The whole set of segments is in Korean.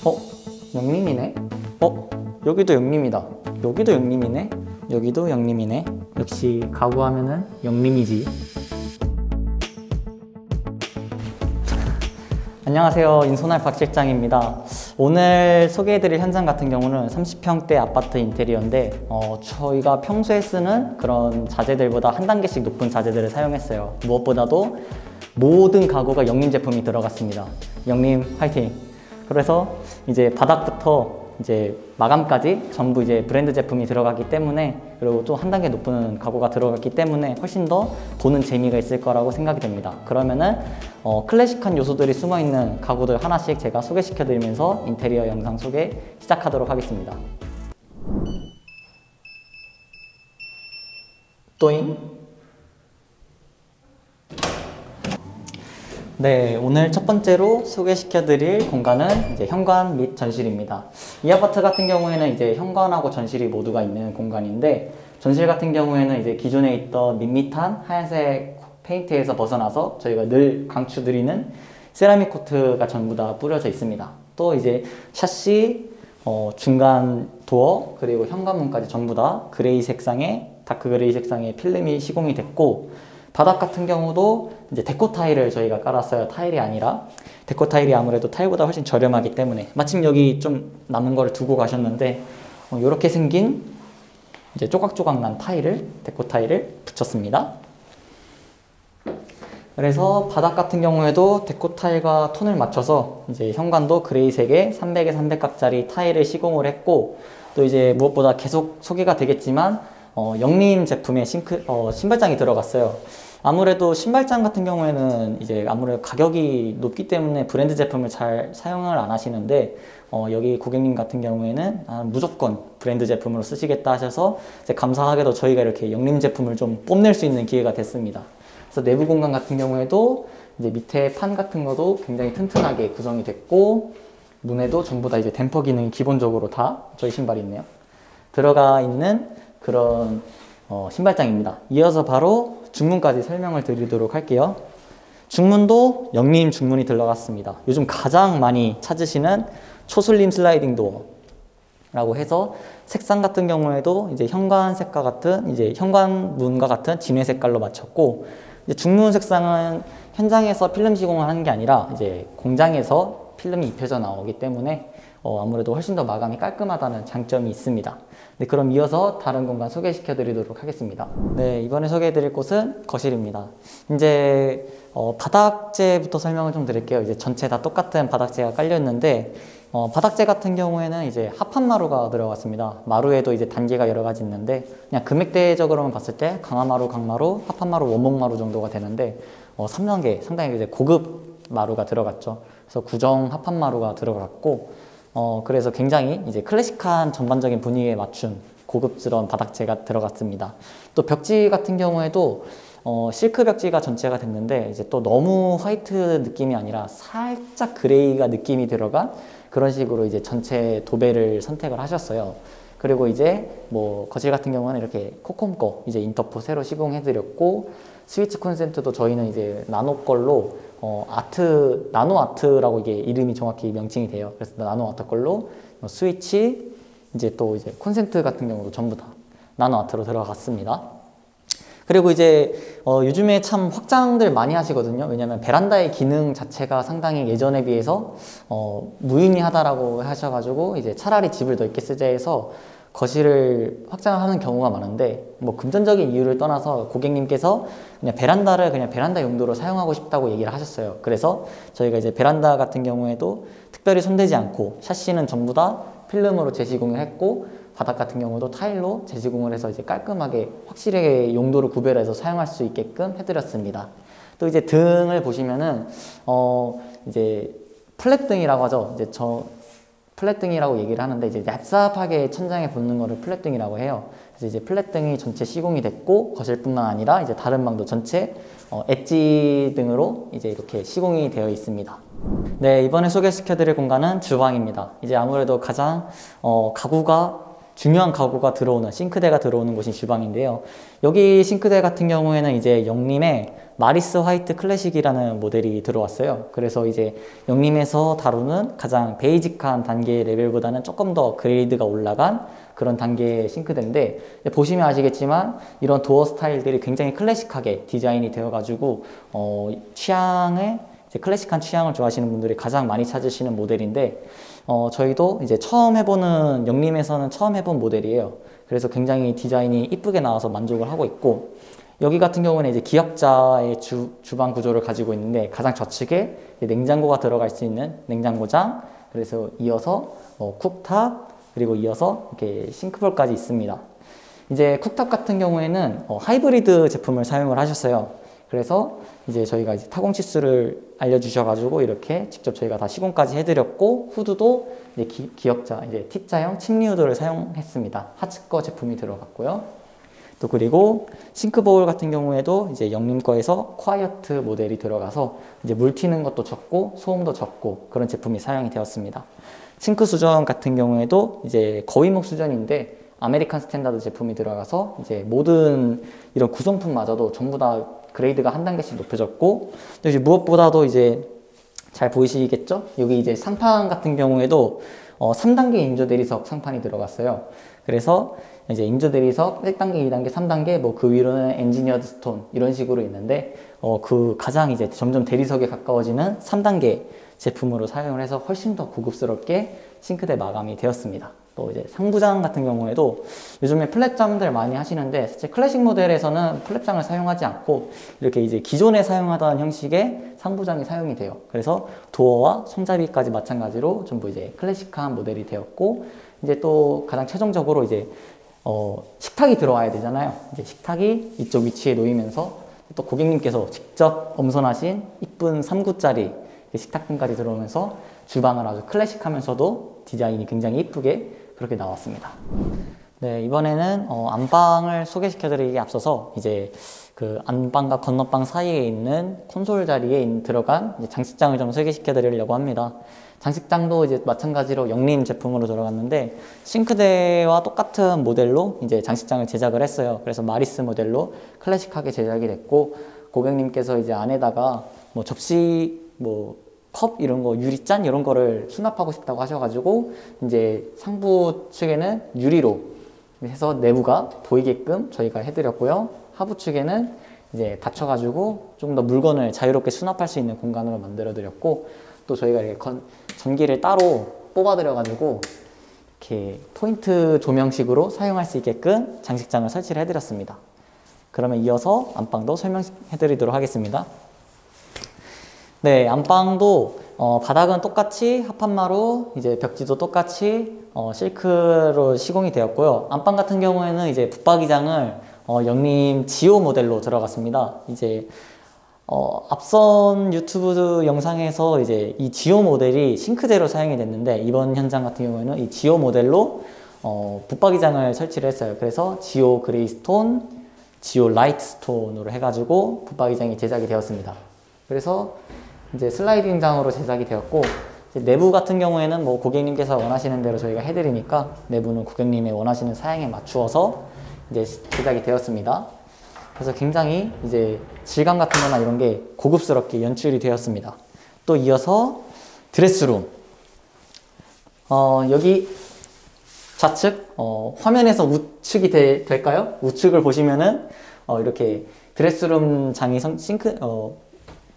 어? 영림이네? 여기도 영림이다. 여기도 영림이네? 여기도 영림이네. 역시 가구하면은 영림이지. 안녕하세요. 인소날 박 실장입니다. 오늘 소개해드릴 현장 같은 경우는 30평대 아파트 인테리어인데 저희가 평소에 쓰는 그런 자재들보다 한 단계씩 높은 자재들을 사용했어요. 무엇보다도 모든 가구가 영림 제품이 들어갔습니다. 영림 화이팅! 그래서 이제 바닥부터 이제 마감까지 전부 이제 브랜드 제품이 들어가기 때문에, 그리고 또 한 단계 높은 가구가 들어갔기 때문에 훨씬 더 보는 재미가 있을 거라고 생각이 됩니다. 그러면은 클래식한 요소들이 숨어있는 가구들 하나씩 제가 소개시켜 드리면서 인테리어 영상 소개 시작하도록 하겠습니다. 또잉! 네, 오늘 첫 번째로 소개시켜 드릴 공간은 이제 현관 및 전실입니다. 이 아파트 같은 경우에는 이제 현관하고 전실이 모두가 있는 공간인데, 전실 같은 경우에는 이제 기존에 있던 밋밋한 하얀색 페인트에서 벗어나서 저희가 늘 강추드리는 세라믹 코트가 전부 다 뿌려져 있습니다. 또 이제 샤시, 중간 도어, 그리고 현관문까지 전부 다 그레이 색상의, 다크 그레이 색상의 필름이 시공이 됐고, 바닥 같은 경우도 이제 데코 타일을 저희가 깔았어요. 타일이 아니라. 데코 타일이 아무래도 타일보다 훨씬 저렴하기 때문에. 마침 여기 좀 남은 거를 두고 가셨는데 이렇게 생긴 이제 조각조각 난 타일을, 데코 타일을 붙였습니다. 그래서 바닥 같은 경우에도 데코 타일과 톤을 맞춰서 이제 현관도 그레이색의 300에 300각짜리 타일을 시공을 했고, 또 이제 무엇보다 계속 소개가 되겠지만 영림 제품의 신발장이 들어갔어요. 아무래도 신발장 같은 경우에는 이제 아무래도 가격이 높기 때문에 브랜드 제품을 잘 사용을 안 하시는데, 여기 고객님 같은 경우에는 무조건 브랜드 제품으로 쓰시겠다 하셔서 이제 감사하게도 저희가 이렇게 영림 제품을 좀 뽐낼 수 있는 기회가 됐습니다. 그래서 내부 공간 같은 경우에도 이제 밑에 판 같은 것도 굉장히 튼튼하게 구성이 됐고, 문에도 전부 다 이제 댐퍼 기능이 기본적으로 다 저희 신발이 있네요. 들어가 있는 그런 신발장입니다. 이어서 바로 중문까지 설명을 드리도록 할게요. 중문도 영림 중문이 들어갔습니다. 요즘 가장 많이 찾으시는 초슬림 슬라이딩 도어라고 해서 색상 같은 경우에도 이제 현관색과 같은, 이제 현관문과 같은 진회 색깔로 맞췄고, 이제 중문 색상은 현장에서 필름 시공을 하는 게 아니라 이제 공장에서 필름이 입혀져 나오기 때문에 아무래도 훨씬 더 마감이 깔끔하다는 장점이 있습니다. 네, 그럼 이어서 다른 공간 소개시켜 드리도록 하겠습니다. 네, 이번에 소개해 드릴 곳은 거실입니다. 이제 바닥재부터 설명을 좀 드릴게요. 이제 전체 다 똑같은 바닥재가 깔려 있는데, 바닥재 같은 경우에는 이제 합판마루가 들어갔습니다. 마루에도 이제 단계가 여러 가지 있는데, 그냥 금액대적으로만 봤을 때 강화마루, 강마루, 합판마루, 원목마루 정도가 되는데 3단계 상당히 이제 고급 마루가 들어갔죠. 그래서 구정 합판마루가 들어갔고, 그래서 굉장히 이제 클래식한 전반적인 분위기에 맞춘 고급스러운 바닥재가 들어갔습니다. 또 벽지 같은 경우에도 실크 벽지가 전체가 됐는데, 이제 또 너무 화이트 느낌이 아니라 살짝 그레이가 느낌이 들어간 그런 식으로 이제 전체 도배를 선택을 하셨어요. 그리고 이제 뭐 거실 같은 경우는 이렇게 코콤 거 이제 인터포 새로 시공해 드렸고, 스위치 콘센트도 저희는 이제 나노 걸로 나노 아트라고 이게 이름이 정확히 명칭이 돼요. 그래서 나노 아트 걸로 스위치, 이제 또 이제 콘센트 같은 경우도 전부 다 나노 아트로 들어갔습니다. 그리고 이제 요즘에 참 확장들 많이 하시거든요. 왜냐면 베란다의 기능 자체가 상당히 예전에 비해서 무의미하다라고 하셔가지고 이제 차라리 집을 넓게 쓰자 해서 거실을 확장하는 경우가 많은데, 뭐 금전적인 이유를 떠나서 고객님께서 그냥 베란다를 그냥 베란다 용도로 사용하고 싶다고 얘기를 하셨어요. 그래서 저희가 이제 베란다 같은 경우에도 특별히 손대지 않고 샤시는 전부 다 필름으로 재시공을 했고, 바닥 같은 경우도 타일로 재시공을 해서 이제 깔끔하게 확실하게 용도를 구별해서 사용할 수 있게끔 해드렸습니다. 또 이제 등을 보시면은 이제 플랫등이라고 하죠. 이제 플랫등이라고 얘기를 하는데, 이제 얍삽하게 천장에 붙는 거를 플랫등이라고 해요. 그래서 이제 플랫등이 전체 시공이 됐고, 거실뿐만 아니라 이제 다른 방도 전체 엣지 등으로 이제 이렇게 시공이 되어 있습니다. 네, 이번에 소개시켜 드릴 공간은 주방입니다. 이제 아무래도 가장 가구가 중요한 가구가 들어오는, 싱크대가 들어오는 곳이 주방인데요. 여기 싱크대 같은 경우에는 이제 영림의 마리스 화이트 클래식이라는 모델이 들어왔어요. 그래서 이제 영림에서 다루는 가장 베이직한 단계의 레벨보다는 조금 더 그레이드가 올라간 그런 단계의 싱크대인데, 보시면 아시겠지만 이런 도어 스타일들이 굉장히 클래식하게 디자인이 되어가지고 취향에 이제 클래식한 취향을 좋아하시는 분들이 가장 많이 찾으시는 모델인데, 저희도 이제 처음 해보는, 영림에서는 처음 해본 모델이에요. 그래서 굉장히 디자인이 이쁘게 나와서 만족을 하고 있고, 여기 같은 경우는 이제 기역자의 주방 구조를 가지고 있는데, 가장 좌측에 냉장고가 들어갈 수 있는 냉장고장, 그래서 이어서 쿡탑, 그리고 이어서 이렇게 싱크볼까지 있습니다. 이제 쿡탑 같은 경우에는 하이브리드 제품을 사용을 하셨어요. 그래서 이제 저희가 이제 타공 치수를 알려주셔가지고 이렇게 직접 저희가 다 시공까지 해드렸고, 후드도 이제 기역자, 이제 T자형 침리 후드를 사용했습니다. 하츠 거 제품이 들어갔고요. 또 그리고 싱크볼 같은 경우에도 이제 영림 거에서 콰이어트 모델이 들어가서 이제 물 튀는 것도 적고 소음도 적고 그런 제품이 사용이 되었습니다. 싱크 수전 같은 경우에도 이제 거위목 수전인데 아메리칸 스탠다드 제품이 들어가서 이제 모든 이런 구성품마저도 전부 다 그레이드가 한 단계씩 높여졌고, 또 이제 무엇보다도 이제 잘 보이시겠죠? 여기 이제 상판 같은 경우에도 3단계 임조 대리석 상판이 들어갔어요. 그래서 이제 임조 대리석 1단계, 2단계, 3단계, 뭐 그 위로는 엔지니어드 스톤 이런 식으로 있는데, 그 가장 이제 점점 대리석에 가까워지는 3단계 제품으로 사용을 해서 훨씬 더 고급스럽게 싱크대 마감이 되었습니다. 또 이제 상부장 같은 경우에도 요즘에 플랫장들 많이 하시는데, 사실 클래식 모델에서는 플랫장을 사용하지 않고 이렇게 이제 기존에 사용하던 형식의 상부장이 사용이 돼요. 그래서 도어와 손잡이까지 마찬가지로 전부 이제 클래식한 모델이 되었고, 이제 또 가장 최종적으로 이제 식탁이 들어와야 되잖아요. 이제 식탁이 이쪽 위치에 놓이면서 또 고객님께서 직접 엄선하신 이쁜 3구짜리 식탁등까지 들어오면서 주방을 아주 클래식하면서도 디자인이 굉장히 이쁘게 그렇게 나왔습니다. 네, 이번에는 안방을 소개시켜 드리기에 앞서서 이제 그 안방과 건너방 사이에 있는 콘솔 자리에 들어간 이제 장식장을 좀 소개시켜 드리려고 합니다. 장식장도 이제 마찬가지로 영림 제품으로 들어갔는데, 싱크대와 똑같은 모델로 이제 장식장을 제작을 했어요. 그래서 마리스 모델로 클래식하게 제작이 됐고, 고객님께서 이제 안에다가 뭐 접시, 뭐 컵 이런 거, 유리잔 이런 거를 수납하고 싶다고 하셔가지고 이제 상부 측에는 유리로 해서 내부가 보이게끔 저희가 해드렸고요. 하부 측에는 이제 닫혀가지고 좀 더 물건을 자유롭게 수납할 수 있는 공간으로 만들어 드렸고, 또 저희가 이렇게 전기를 따로 뽑아 드려가지고 이렇게 포인트 조명식으로 사용할 수 있게끔 장식장을 설치를 해드렸습니다. 그러면 이어서 안방도 설명해 드리도록 하겠습니다. 네, 안방도 바닥은 똑같이 합판마루, 이제 벽지도 똑같이 실크로 시공이 되었고요. 안방 같은 경우에는 이제 붙박이장을 영림 지오 모델로 들어갔습니다. 이제 앞선 유튜브 영상에서 이제 이 지오 모델이 싱크대로 사용이 됐는데, 이번 현장 같은 경우에는 이 지오 모델로 붙박이장을 설치를 했어요. 그래서 지오 그레이스톤, 지오 라이트 스톤으로 해가지고 붙박이장이 제작이 되었습니다. 그래서 이제 슬라이딩장으로 제작이 되었고, 이제 내부 같은 경우에는 뭐 고객님께서 원하시는 대로 저희가 해드리니까 내부는 고객님의 원하시는 사양에 맞추어서 이제 제작이 되었습니다. 그래서 굉장히 이제 질감 같은 거나 이런 게 고급스럽게 연출이 되었습니다. 또 이어서 드레스룸. 여기 좌측, 화면에서 우측이 될까요? 우측을 보시면은 이렇게 드레스룸 장이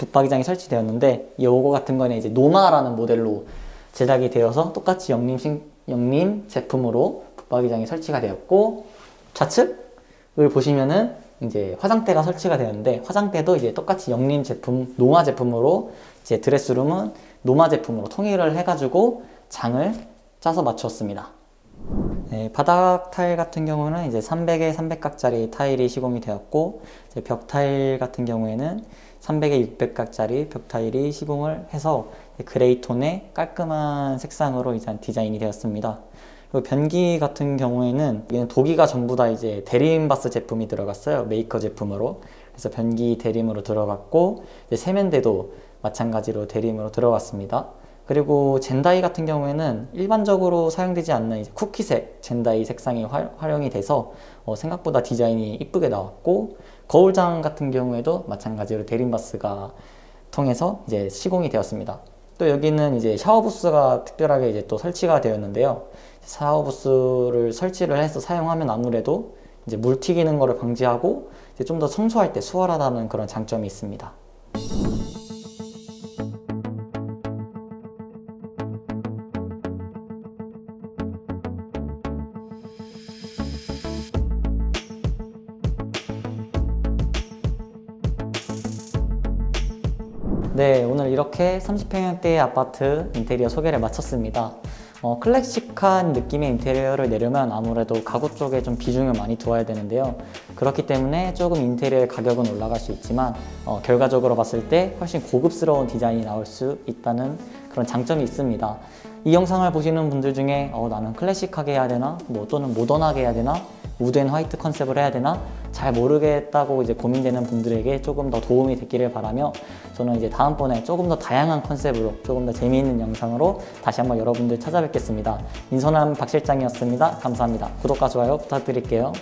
붙박이장이 설치되었는데, 요거 같은 거는 이제 노마라는 모델로 제작이 되어서 똑같이 영림 제품으로 붙박이장이 설치가 되었고, 좌측을 보시면은 이제 화장대가 설치가 되었는데, 화장대도 이제 똑같이 영림 제품, 노마 제품으로, 이제 드레스룸은 노마 제품으로 통일을 해가지고 장을 짜서 맞추었습니다. 네, 바닥 타일 같은 경우는 이제 300에 300각짜리 타일이 시공이 되었고, 이제 벽 타일 같은 경우에는 300에 600각짜리 벽 타일이 시공을 해서 그레이 톤의 깔끔한 색상으로 이제 디자인이 되었습니다. 그리고 변기 같은 경우에는 얘는 도기가 전부 다 이제 대림바스 제품이 들어갔어요. 메이커 제품으로. 그래서 변기 대림으로 들어갔고, 이제 세면대도 마찬가지로 대림으로 들어갔습니다. 그리고 젠다이 같은 경우에는 일반적으로 사용되지 않는 이제 쿠키색 젠다이 색상이 활용이 돼서 생각보다 디자인이 이쁘게 나왔고, 거울장 같은 경우에도 마찬가지로 대림바스가 통해서 이제 시공이 되었습니다. 또 여기는 이제 샤워 부스가 특별하게 이제 또 설치가 되었는데요. 샤워 부스를 설치를 해서 사용하면 아무래도 이제 물 튀기는 거를 방지하고 이제 좀 더 청소할 때 수월하다는 그런 장점이 있습니다. 네, 오늘 이렇게 30평형대의 아파트 인테리어 소개를 마쳤습니다. 클래식한 느낌의 인테리어를 내려면 아무래도 가구 쪽에 좀 비중을 많이 두어야 되는데요. 그렇기 때문에 조금 인테리어의 가격은 올라갈 수 있지만 결과적으로 봤을 때 훨씬 고급스러운 디자인이 나올 수 있다는 그런 장점이 있습니다. 이 영상을 보시는 분들 중에 나는 클래식하게 해야 되나? 또는 모던하게 해야 되나? 우드 앤 화이트 컨셉을 해야 되나? 잘 모르겠다고 이제 고민되는 분들에게 조금 더 도움이 됐기를 바라며, 저는 이제 다음번에 조금 더 다양한 컨셉으로 조금 더 재미있는 영상으로 다시 한번 여러분들 찾아뵙겠습니다. 인선한 박 실장이었습니다. 감사합니다. 구독과 좋아요 부탁드릴게요.